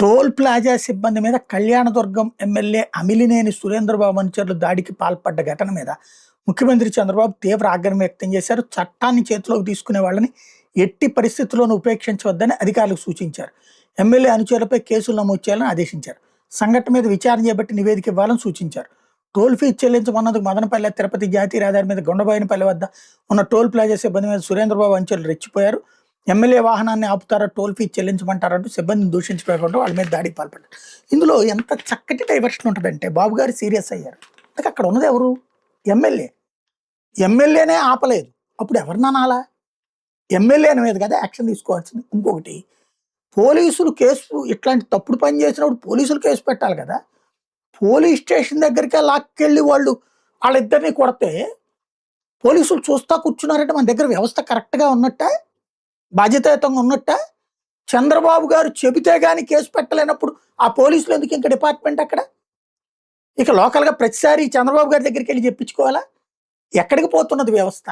Toll plaza సిబ్బంది మీద Kalyandurg MLA Amilineni Surendra Babu అనుచరులు దాడికి పాల్పడ్డ ఘటన మీద ముఖ్యమంత్రి చంద్రబాబు తీవ్ర ఆగ్రహం వ్యక్తం చేశారు. చట్టాన్ని చేతిలోకి తీసుకునే వాళ్ళని ఎట్టి పరిస్థితుల్లోనూ ఉపేక్షించవద్దని అధికారులకు సూచించారు. ఎమ్మెల్యే అనుచరులపై కేసులు నమోదు చేయాలని ఆదేశించారు. సంఘటన మీద విచారణ చేపట్టి నివేదిక ఇవ్వాలని సూచించారు. టోల్ ఫీజు చెల్లించమన్నందుకు మదనపల్లె తిరుపతి జాతీయ రహదారి మీద గొండబోయినపల్లి వద్ద ఉన్న టోల్ ప్లాజా సిబ్బంది మీద సురేంద్రబాబు అనుచరులు రెచ్చిపోయారు. ఎమ్మెల్యే వాహనాన్ని ఆపుతారా, టోల్ ఫీజు చెల్లించమంటారంటూ సిబ్బందిని దూషించకుండా వాళ్ళ మీద దాడికి పాల్పడ్డారు. ఇందులో ఎంత చక్కటి డైవర్షన్ ఉంటుందంటే బాబు గారు సీరియస్ అయ్యారు. అంటే అక్కడ ఉన్నది ఎవరు? ఎమ్మెల్యే. ఎమ్మెల్యేనే ఆపలేదు, అప్పుడు ఎవరిని అనాలా? ఎమ్మెల్యే మీద కదా యాక్షన్ తీసుకోవాల్సింది. ఇంకొకటి, పోలీసులు కేసు ఇట్లాంటి తప్పుడు పని చేసినప్పుడు పోలీసులు కేసు పెట్టాలి కదా. పోలీస్ స్టేషన్ దగ్గరికి లాక్కెళ్ళి వాళ్ళిద్దరిని కొడితే పోలీసులు చూస్తా కూర్చున్నారంటే మన దగ్గర వ్యవస్థ కరెక్ట్గా ఉన్నట్ట, బాధ్యతాయుతంగా ఉన్నట్ట. చంద్రబాబు గారు చెబితే గానీ కేసు పెట్టలేనప్పుడు ఆ పోలీసులు ఎందుకు ఇంకా డిపార్ట్మెంట్ అక్కడ? ఇక లోకల్గా ప్రతిసారి చంద్రబాబు గారి దగ్గరికి వెళ్ళి చెప్పించుకోవాలా? ఎక్కడికి పోతున్నది వ్యవస్థ?